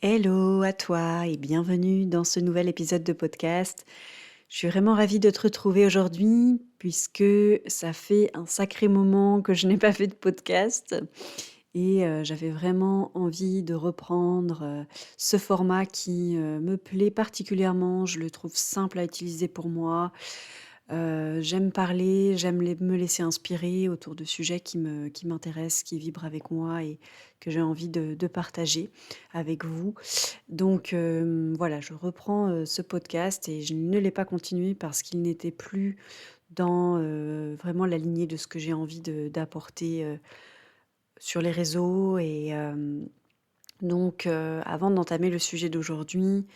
Hello à toi et bienvenue dans ce nouvel épisode de podcast. Je suis vraiment ravie de te retrouver aujourd'hui puisque ça fait un sacré moment que je n'ai pas fait de podcast et j'avais vraiment envie de reprendre, ce format qui, me plaît particulièrement. Je le trouve simple à utiliser pour moi. J'aime parler, j'aime me laisser inspirer autour de sujets qui m'intéressent, qui vibrent avec moi et que j'ai envie de partager avec vous. Donc voilà, je reprends, ce podcast et je ne l'ai pas continué parce qu'il n'était plus dans, vraiment la lignée de ce que j'ai envie d'apporter, sur les réseaux et donc avant d'entamer le sujet d'aujourd'hui,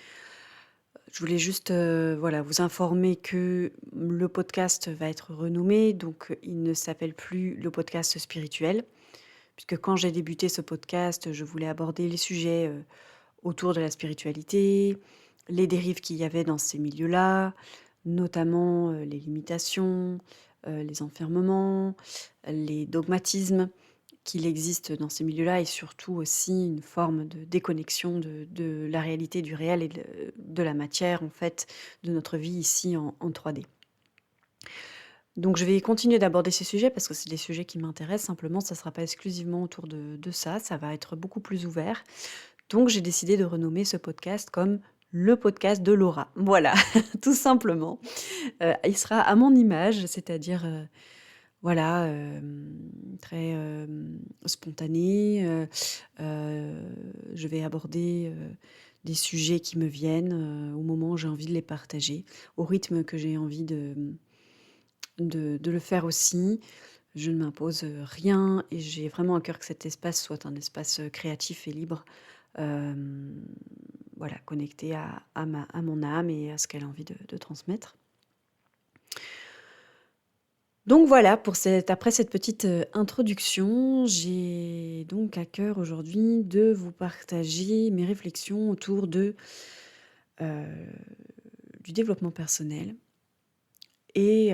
je voulais juste, voilà, vous informer que le podcast va être renommé, donc il ne s'appelle plus le podcast spirituel, puisque quand j'ai débuté ce podcast, je voulais aborder les sujets, autour de la spiritualité, les dérives qu'il y avait dans ces milieux-là, notamment, les limitations, les enfermements, les dogmatismes qu'il existe dans ces milieux-là et surtout aussi une forme de déconnexion de la réalité, du réel et de la matière, en fait, de notre vie ici en 3D. Donc je vais continuer d'aborder ces sujets parce que c'est des sujets qui m'intéressent, simplement ça ne sera pas exclusivement autour de ça va être beaucoup plus ouvert. Donc j'ai décidé de renommer ce podcast comme le podcast de Laura. Voilà, tout simplement. Il sera à mon image, c'est-à-dire, voilà, très, spontané, je vais aborder, des sujets qui me viennent, au moment où j'ai envie de les partager, au rythme que j'ai envie de le faire aussi. Je ne m'impose, rien et j'ai vraiment à cœur que cet espace soit un espace, créatif et libre, hem, voilà, connecté à mon âme et à ce qu'elle a envie de transmettre. Donc voilà, après cette petite, introduction, j'ai donc à cœur aujourd'hui de vous partager mes réflexions autour heu, du développement personnel et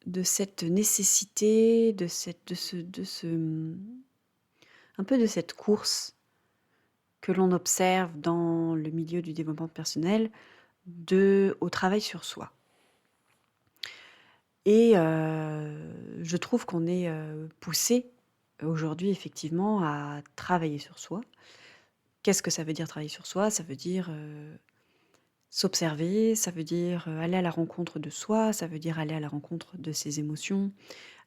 de cette nécessité, un peu de cette course que l'on observe dans le milieu du développement personnel au travail sur soi. Et je trouve qu'on est, poussé aujourd'hui effectivement à travailler sur soi. Qu'est-ce que ça veut dire travailler sur soi? Ça veut dire, s'observer, ça veut dire, aller à la rencontre de soi, ça veut dire aller à la rencontre de ses émotions,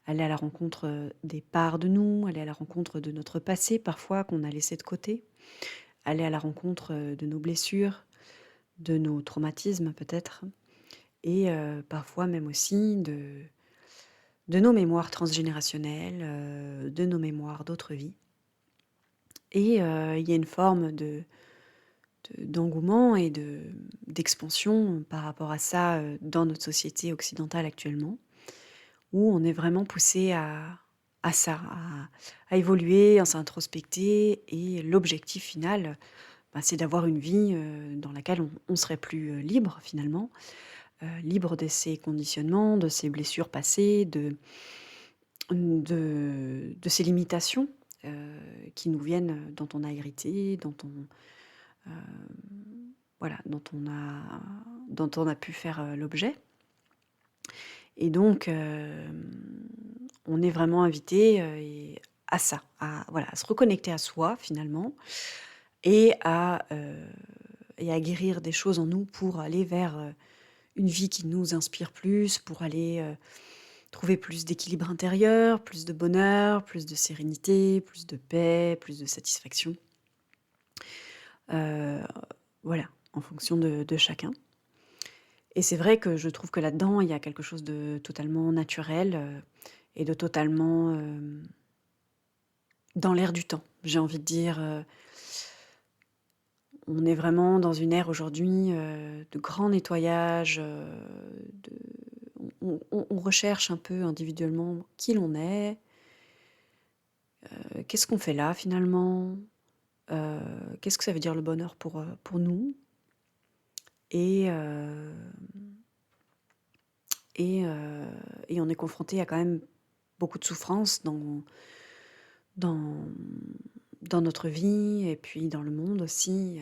aller à la rencontre, des parts de nous, aller à la rencontre de notre passé parfois qu'on a laissé de côté, aller à la rencontre, de nos blessures, de nos traumatismes peut-être et parfois même aussi de nos mémoires transgénérationnelles, de nos mémoires d'autres vies et il y a une forme d'engouement et d'expansion par rapport à ça, dans notre société occidentale actuellement, où on est vraiment poussé à ça, à évoluer, à s'introspecter et l'objectif final, bah, c'est d'avoir une vie, dans laquelle on serait plus, libre finalement, libre de ses conditionnements, de ses blessures passées, de ces limitations, qui nous viennent, dont on a hérité, voilà, dont on a pu faire, l'objet et donc on est vraiment invité, à ça, à voilà, à se reconnecter à soi finalement et à guérir des choses en nous pour aller vers, une vie qui nous inspire plus, pour aller, trouver plus d'équilibre intérieur, plus de bonheur, plus de sérénité, plus de paix, plus de satisfaction. Heu, voilà, en fonction de chacun et c'est vrai que je trouve que là-dedans, il y a quelque chose de totalement naturel, et de totalement, dans l'air du temps. J'ai envie de dire, on est vraiment dans une ère aujourd'hui, de grand nettoyage, de on recherche un peu individuellement qui l'on est, qu'est-ce qu'on fait là finalement? Heu, Qu'est-ce que ça veut dire le bonheur pour nous? Et et heu et on est confronté à quand même beaucoup de souffrance dans dans notre vie et puis dans le monde aussi,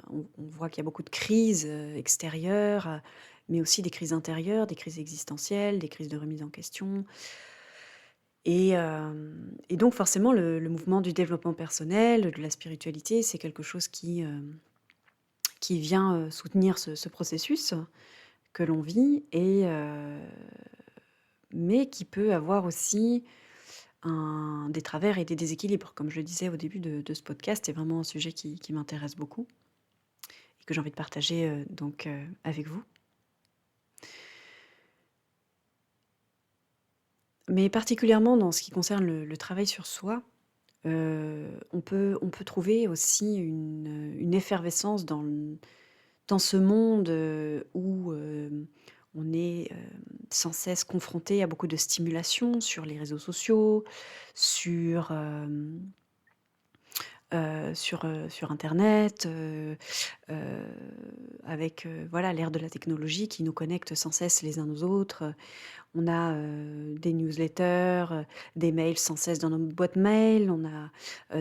on voit qu'il y a beaucoup de crises, extérieures, mais aussi des crises intérieures, des crises existentielles, des crises de remise en question et donc forcément le mouvement du développement personnel, de la spiritualité, c'est quelque chose qui vient, soutenir ce processus que l'on vit mais qui peut avoir aussi des travers et des déséquilibres. Comme je le disais au début de ce podcast, c'est vraiment un sujet qui m'intéresse beaucoup et que j'ai envie de partager, avec vous. Mais particulièrement dans ce qui concerne le travail sur soi, on peut trouver aussi une effervescence dans ce monde, où, on est, sans cesse confronté à beaucoup de stimulation sur les réseaux sociaux, sur, sur internet, heu, avec, voilà, l'ère de la technologie qui nous connecte sans cesse les uns aux autres. On a, des newsletters, des mails sans cesse dans notre boîte mail. On a,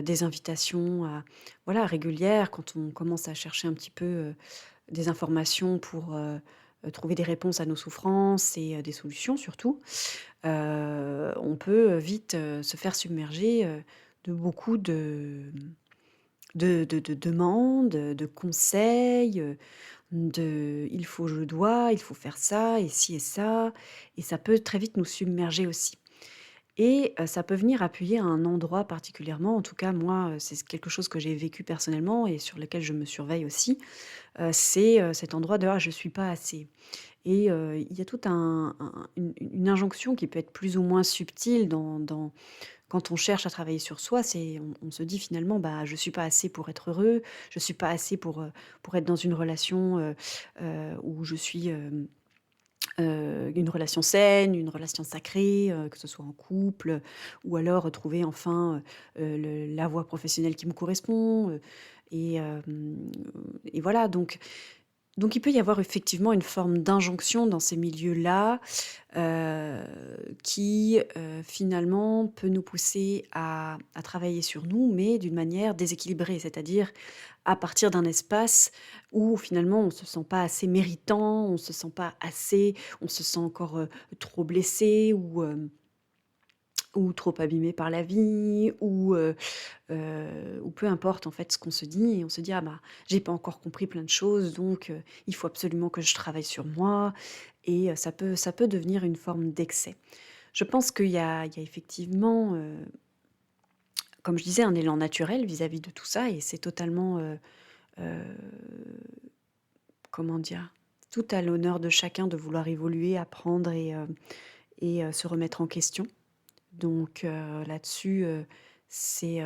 des invitations voilà, régulières quand on commence à chercher un petit peu, des informations pour, trouver des réponses à nos souffrances et des solutions surtout. On peut, vite, se faire submerger, de beaucoup de demandes, de conseils, de «il faut, je dois», «il faut faire ça» et ci et ça et ça peut très vite nous submerger aussi et ça peut venir appuyer à un endroit particulièrement. En tout cas, moi, c'est quelque chose que j'ai vécu personnellement et sur lequel je me surveille aussi, c'est, cet endroit de: «Ah, je suis pas assez» et il y a tout une injonction qui peut être plus ou moins subtile dans quand on cherche à travailler sur soi, on se dit finalement: «Bah, je suis pas assez pour être heureux, je suis pas assez pour être dans une relation, où je suis, une relation saine, une relation sacrée, que ce soit en couple, ou alors trouver enfin, le la voie professionnelle qui me correspond», et et voilà donc il peut y avoir effectivement une forme d'injonction dans ces milieux-là, heu, qui, finalement peut nous pousser à travailler sur nous, mais d'une manière déséquilibrée. C'est-à-dire à partir d'un espace où finalement on se sent pas assez méritant, on se sent pas assez, on se sent encore, trop blessé ou trop abîmé par la vie ou peu importe en fait ce qu'on se dit et on se dit: «Ah bah, j'ai pas encore compris plein de choses donc il faut absolument que je travaille sur moi» et ça peut devenir une forme d'excès. Je pense qu'il y a effectivement, comme je disais, un élan naturel vis-à-vis de tout ça et c'est totalement, heu, comment dire? Tout à l'honneur de chacun de vouloir évoluer, apprendre et se remettre en question. Donc là-dessus, c'est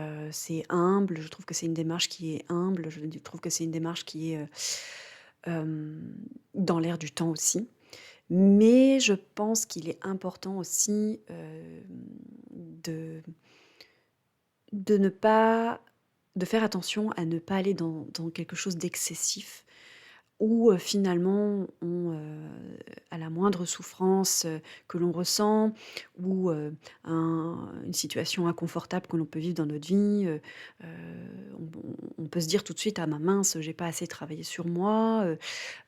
humble. Je trouve que c'est une démarche qui est humble. Je trouve que c'est une démarche qui est, dans l'air du temps aussi. Mais je pense qu'il est important aussi, de ne pas de faire attention à ne pas aller dans quelque chose d'excessif où, finalement à la moindre souffrance, que l'on ressent ou, une situation inconfortable que l'on peut vivre dans notre vie, on peut se dire tout de suite: «Ah, mince, j'ai pas assez travaillé sur moi,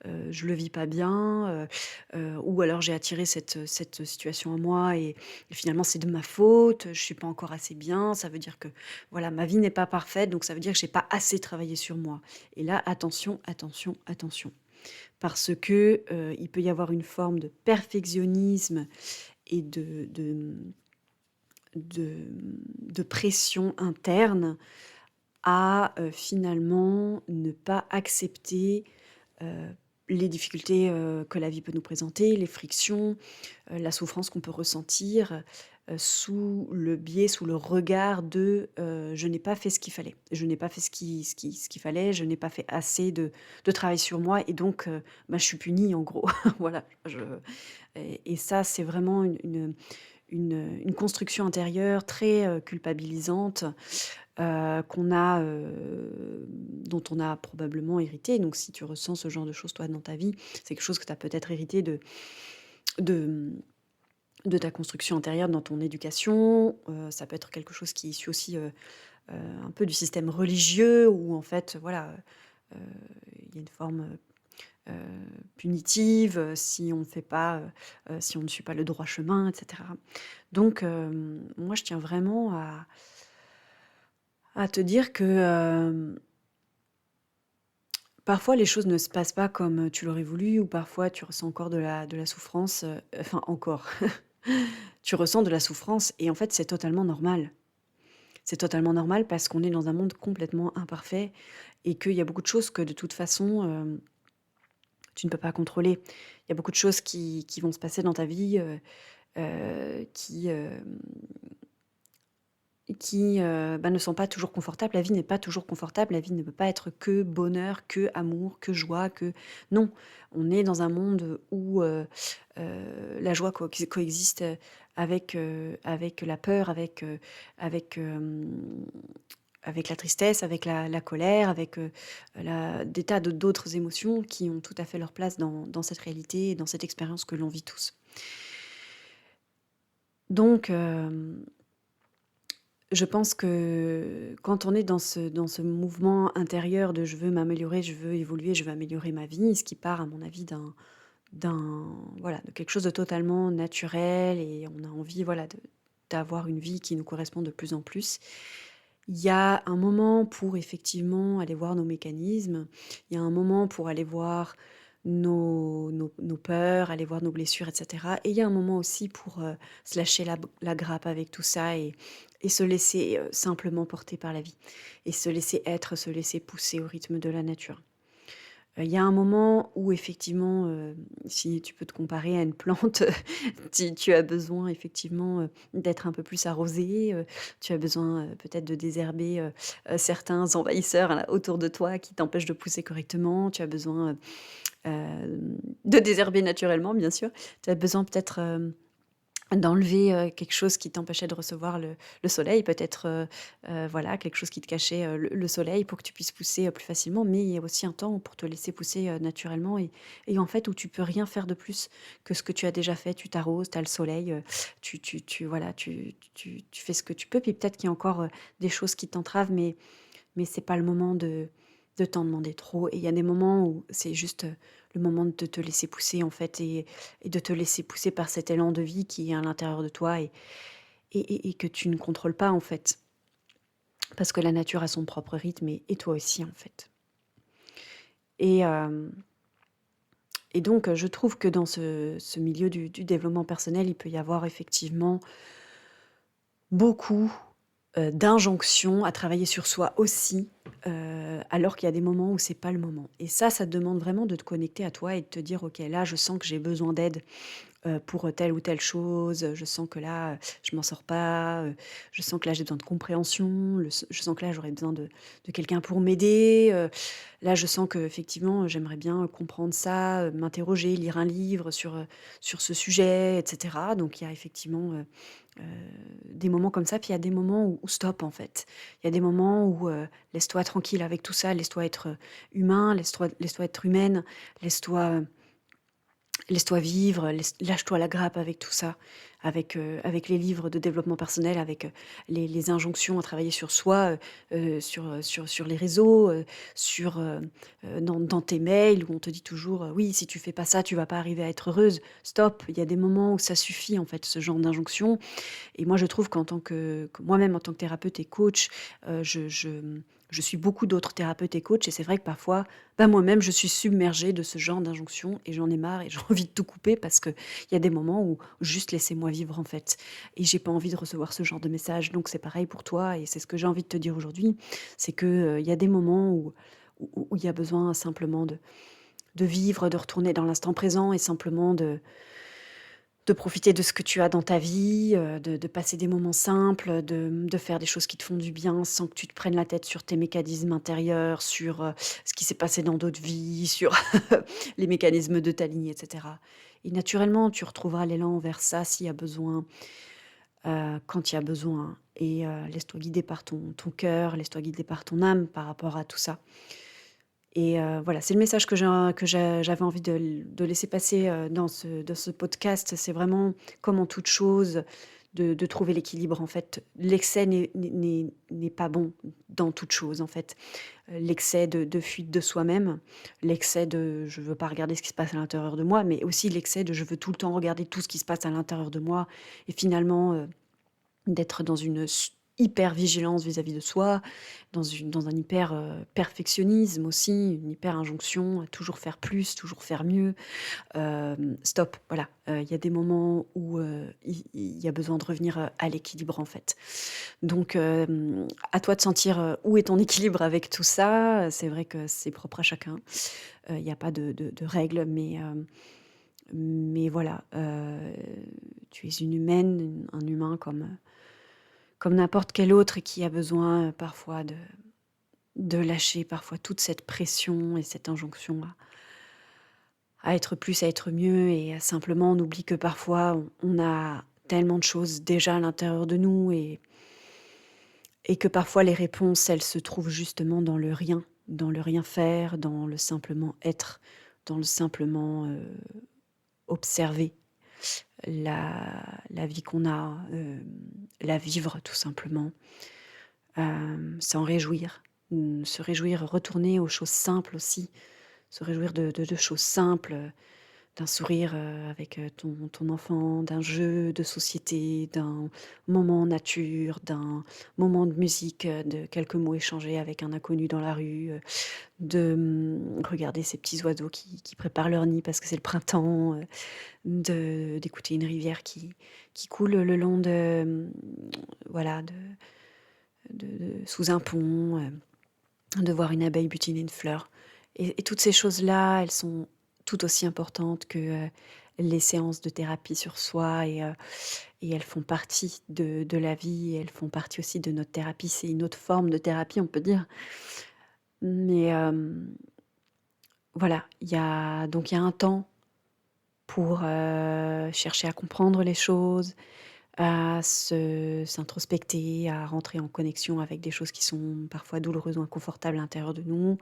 je le vis pas bien, ou alors j'ai attiré cette situation à moi et finalement c'est de ma faute, je suis pas encore assez bien. Ça veut dire que, voilà, ma vie n'est pas parfaite, donc ça veut dire que j'ai pas assez travaillé sur moi» et là, attention, attention, attention. Parce que, il peut y avoir une forme de perfectionnisme et de pression interne à, finalement ne pas accepter, heu, les difficultés, que la vie peut nous présenter, les frictions, la souffrance qu'on peut ressentir, sous le biais, sous le regard de, «Je n'ai pas fait ce qu'il fallait. Je n'ai pas fait ce qu'il fallait, je n'ai pas fait assez de travail sur moi et donc bah, je suis punie» en gros. Voilà, et ça, c'est vraiment une construction intérieure très, culpabilisante, dont on a probablement hérité. Donc si tu ressens ce genre de choses toi dans ta vie, c'est quelque chose que tu as peut-être hérité de, de ta construction intérieure dans ton éducation. Ça peut être quelque chose qui est issu aussi, un peu du système religieux où en fait, voilà, heu, il y a une forme, heu, punitive, si on ne fait pas, si on ne suit pas le droit chemin et cetera. Donc moi je tiens vraiment à te dire que, parfois les choses ne se passent pas comme tu l'aurais voulu ou parfois tu ressens encore de la souffrance, enfin encore, tu ressens de la souffrance et en fait c'est totalement normal. C'est totalement normal parce qu'on est dans un monde complètement imparfait et qu'il y a beaucoup de choses que de toute façon, tu ne peux pas contrôler. Il y a beaucoup de choses qui vont se passer dans ta vie, qui, bah, ne sont pas toujours confortables. La vie n'est pas toujours confortable, la vie ne peut pas être que bonheur, que amour, que joie, que non. On est dans un monde où, la joie coexiste, avec la peur, avec, avec la tristesse, avec la colère, avec, des tas d'autres émotions qui ont tout à fait leur place dans cette réalité et dans cette expérience que l'on vit tous. Donc je pense que quand on est dans ce mouvement intérieur de: «Je veux m'améliorer, je veux évoluer, je veux améliorer ma vie», ce qui part à mon avis d'un voilà, de quelque chose de totalement naturel et on a envie, voilà, d'avoir une vie qui nous correspond de plus en plus. Il y a un moment pour effectivement aller voir nos mécanismes, il y a un moment pour aller voir nos peurs, aller voir nos blessures et cetera et il y a un moment aussi pour, se lâcher la grappe avec tout ça et se laisser, simplement porter par la vie et se laisser être, se laisser pousser au rythme de la nature. Il y a un moment où effectivement, si tu peux te comparer à une plante, tu as besoin effectivement, d'être un peu plus arrosé, tu as besoin, peut-être de désherber, certains envahisseurs là autour de toi qui t'empêchent de pousser correctement. Tu as besoin, de désherber naturellement bien sûr. Tu as besoin peut-être, d'enlever, quelque chose qui t'empêchait de recevoir le soleil, peut-être, voilà, quelque chose qui te cachait, le soleil pour que tu puisses pousser, plus facilement. Mais il y a aussi un temps pour te laisser pousser, naturellement et en fait, où tu peux rien faire de plus que ce que tu as déjà fait. Tu t'arroses, tu as le soleil, tu voilà, tu fais ce que tu peux. Puis peut-être qu'il y a encore, des choses qui t'entravent, mais c'est pas le moment de t'en demander trop et il y a des moments où c'est juste, le moment de te laisser pousser en fait et de te laisser pousser par cet élan de vie qui est à l'intérieur de toi et que tu ne contrôles pas en fait. Parce que la nature a son propre rythme et toi aussi en fait. Et et donc je trouve que dans ce milieu du développement personnel, il peut y avoir effectivement beaucoup, d'injonctions à travailler sur soi aussi, alors qu'il y a des moments où c'est pas le moment. Et ça demande vraiment de te connecter à toi et de te dire: «OK, là, je sens que j'ai besoin d'aide, pour telle ou telle chose, je sens que là, je m'en sors pas, je sens que là j'ai besoin de compréhension, je sens que là j'aurais besoin de quelqu'un pour m'aider, là je sens qu'effectivement, j'aimerais bien comprendre ça, m'interroger, lire un livre sur ce sujet» et cetera. Donc il y a effectivement, heu, des moments comme ça, puis il y a des moments où stop en fait. Il y a des moments où, laisse-toi tranquille avec tout ça, laisse-toi être, humain, laisse-toi être humaine, laisse-toi, laisse-toi vivre, lâche-toi la grappe avec tout ça, avec les livres de développement personnel, avec, les injonctions à travailler sur soi, sur les réseaux, dans tes mails où on te dit toujours, «Oui, si tu fais pas ça, tu vas pas arriver à être heureuse». Stop, il y a des moments où ça suffit en fait, ce genre d'injonction et moi, je trouve qu'en tant que moi-même, en tant que thérapeute et coach, je suis beaucoup d'autres thérapeutes et coachs et c'est vrai que parfois, bah, moi-même, je suis submergée de ce genre d'injonctions et j'en ai marre et j'ai envie de tout couper parce qu'il y a des moments où juste laissez-moi vivre, en fait et j'ai pas envie de recevoir ce genre de message. Donc c'est pareil pour toi et c'est ce que j'ai envie de te dire aujourd'hui, c'est que, il y a des moments où il y a besoin simplement de vivre, de retourner dans l'instant présent et simplement de profiter de ce que tu as dans ta vie, de passer des moments simples, de faire des choses qui te font du bien sans que tu te prennes la tête sur tes mécanismes intérieurs, sur, ce qui s'est passé dans d'autres vies, sur les mécanismes de ta ligne et cetera. Et naturellement, tu retrouveras l'élan vers ça s'il y a besoin, quand il y a besoin et laisse-toi guider par ton cœur, laisse-toi guider par ton âme par rapport à tout ça. Et voilà, c'est le message que j'avais envie de laisser passer, dans ce podcast. C'est vraiment comme en toute chose, de trouver l'équilibre, en fait. L'excès n'est pas bon dans toute chose, en fait. L'excès de fuite de soi-même, l'excès de «je veux pas regarder ce qui se passe à l'intérieur de moi», mais aussi l'excès de «je veux tout le temps regarder tout ce qui se passe à l'intérieur de moi» et finalement, d'être dans une hyper vigilance vis-à-vis de soi, dans un hyper, perfectionnisme aussi, une hyper injonction à toujours faire plus, toujours faire mieux. Stop, voilà, il y a des moments où, il y a besoin de revenir, à l'équilibre, en fait. Donc, à toi de sentir, où est ton équilibre avec tout ça. C'est vrai que c'est propre à chacun. Il y a pas de règles, mais voilà, tu es une humaine, un humain comme n'importe quel autre et qui a besoin, parfois de lâcher parfois toute cette pression et cette injonction à être plus, à être mieux et simplement on oublie que parfois on a tellement de choses déjà à l'intérieur de nous et que parfois les réponses, elles se trouvent justement dans le rien faire, dans le simplement être, dans le simplement, observer la vie qu'on a, la vivre tout simplement, s'en réjouir, se réjouir, retourner aux choses simples aussi, se réjouir de choses simples, d'un sourire, avec, ton enfant, d'un jeu de société, d'un moment en nature, d'un moment de musique, de quelques mots échangés avec un inconnu dans la rue, de, regarder ces petits oiseaux qui préparent leur nid parce que c'est le printemps, d'écouter une rivière qui coule le long de, voilà, sous un pont, de voir une abeille butiner une fleur et toutes ces choses-là, elles sont tout aussi importantes que, les séances de thérapie sur soi et elles font partie de la vie et elles font partie aussi de notre thérapie. C'est une autre forme de thérapie, on peut dire. Mais, voilà, il y a un temps pour, chercher à comprendre les choses, à s'introspecter, à rentrer en connexion avec des choses qui sont parfois douloureuses ou inconfortables à l'intérieur de nous.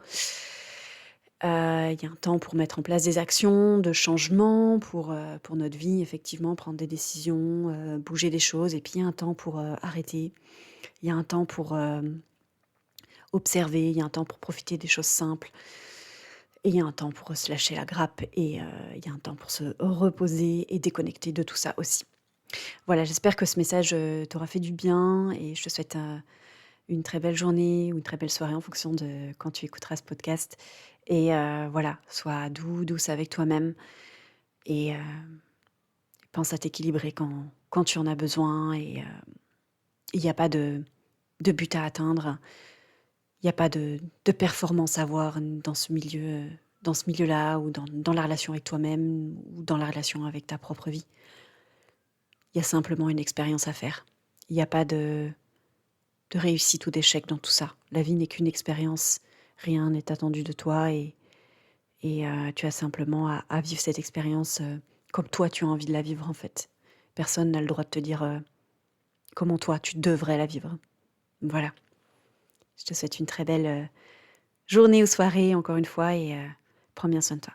Il y a un temps pour mettre en place des actions de changement pour notre vie, effectivement, prendre des décisions, bouger des choses et puis il y a un temps pour, arrêter. Il y a un temps pour, observer, il y a un temps pour profiter des choses simples et il y a un temps pour se lâcher la grappe et il y a un temps pour se reposer et déconnecter de tout ça aussi. Voilà, j'espère que ce message, t'aura fait du bien et je te souhaite, une très belle journée ou une très belle soirée en fonction de quand tu écouteras ce podcast et voilà, sois douce avec toi-même et pense à t'équilibrer quand tu en as besoin et il y a pas de but à atteindre. Il y a pas de performance à avoir dans ce milieu-là ou dans la relation avec toi-même ou dans la relation avec ta propre vie. Il y a simplement une expérience à faire. Il y a pas de réussite ou d'échec dans tout ça. La vie n'est qu'une expérience, rien n'est attendu de toi et tu as simplement à vivre cette expérience, comme toi tu as envie de la vivre en fait. Personne n'a le droit de te dire, comment toi tu devrais la vivre. Voilà. Je te souhaite une très belle, journée ou soirée encore une fois et prends bien soin de toi.